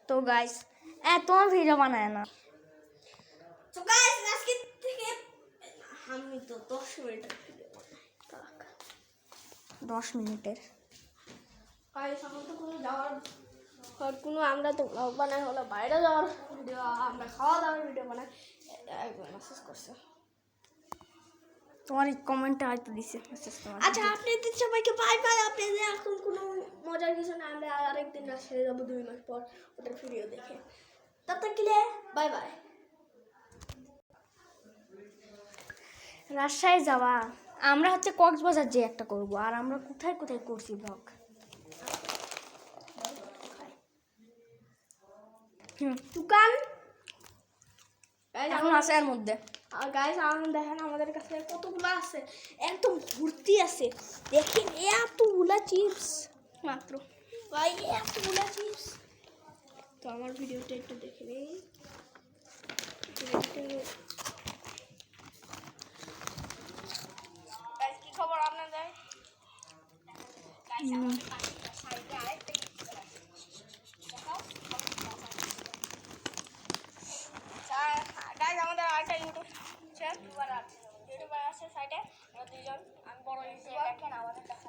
তো গাইস তোমার ভিডিও বানায় না। তো গাইস আজকে থেকে আমি তো 10 মিনিটের ভিডিও বানাই। 10 মিনিটের গাইস এখন তো কোনো যাওয়ার কোনো আমরা তো ব্লগ বানাই হলো বাইরে যাওয়ার ভিডিও, আমরা খাওয়া দাওয়ার ভিডিও বানাই। একবার মেসেজ করছে, তোমার কমেন্টে হয়তো দিছে মেসেজ তোমার। আচ্ছা আপনাদের সবাইকে বাই বাই। আপনাদের এখন কোনো মজার কিছু না, আমরা আরেকদিন রাজশাহী যাবো 2 মাস পর ওটার ভিডিও দেখে। ততক্ষণে বাই বাই। রাজশাহী যাওয়া আমরা হচ্ছে কক্সবাজার যে একটা করব, আর আমরা কোথায় কোথায় করছি ব্লগ। দোকান এখন আছে এর মধ্যে। আর গাইস এখন দেখেন আমাদের কাছে কতগুলো আছে, একদম ভর্তি আছে। দেখেন এতগুলা চিপস মাত্র, ভাই এতগুলা চিপস। তো আমার ভিডিওটা একটু দেখে নিই। কি খবর আপনাদের? আমাদের আরেকটা ইউটিউবার আছে সাইডে, দুইজন আমি বড় ইউটিউবার। দেখেন আমাদের কাছে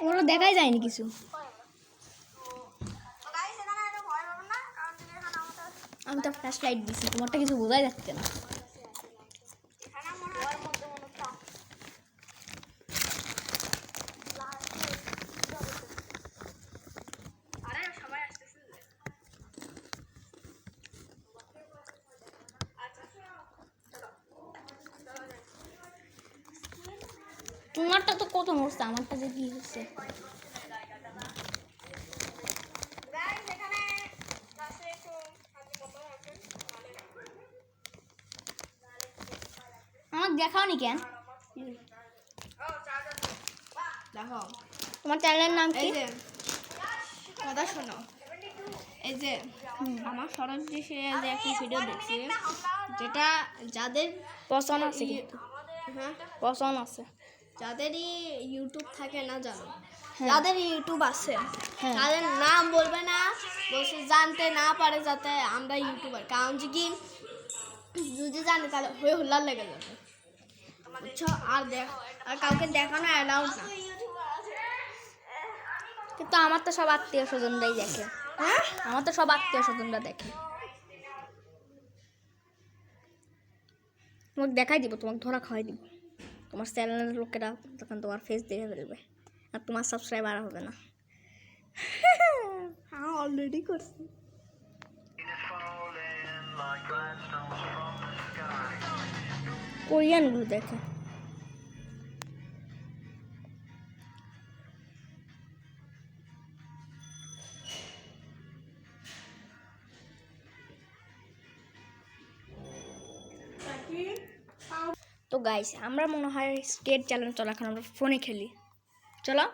ওগুলো দেখাই যায়নি কিছু। আমি তো ফ্ল্যাশ লাইট দিছি, তোমারটা কিছু বোঝাই যাচ্ছে না। তোমারটা তো কত মরছে, আমারটা যে কি হচ্ছে। আমার দেখাও নি কেন? দেখো তোমার চ্যানেলের নাম কি? এই যে কথা শোনো, এই যে আমার সরজ যে সে যে একটা ভিডিও দেখছি, যেটা যাদের পছন্দ আছে কিন্তু, হ্যাঁ পছন্দ আছে, যাদেরই ইউটিউব থাকে না জানো, হ্যাঁ। যাদের ইউটিউব আছে হ্যাঁ। তাদের নাম বলবে না, বসে জানতে না পারে যাতে আমরা ইউটিউবার। কারণ যে কি যদি জানে তাহলে হয়ে হল্লার লেগে যাবে, বুঝছো? আর কাউকে দেখানো অ্যালাউড না। কিন্তু আমার তো সব আত্মীয় স্বজনরাই দেখে। হ্যাঁ আমার তো সব আত্মীয় স্বজনরা দেখে। তোমাকে দেখাই দিব, তোমাকে ধরা খাওয়াই দিব। তোমার চ্যানেলের লোকেরা তখন তোমার ফেস দেখে ফেলবে, আর তোমার সাবস্ক্রাইবার হবে না। হ্যাঁ অলরেডি করছি। কোরিয়ানগুলো দেখে। তো গাইস আমরা মনে হয় স্কেট চ্যালেঞ্জ চলো, এখন আমরা ফোনে খেলি। চলো।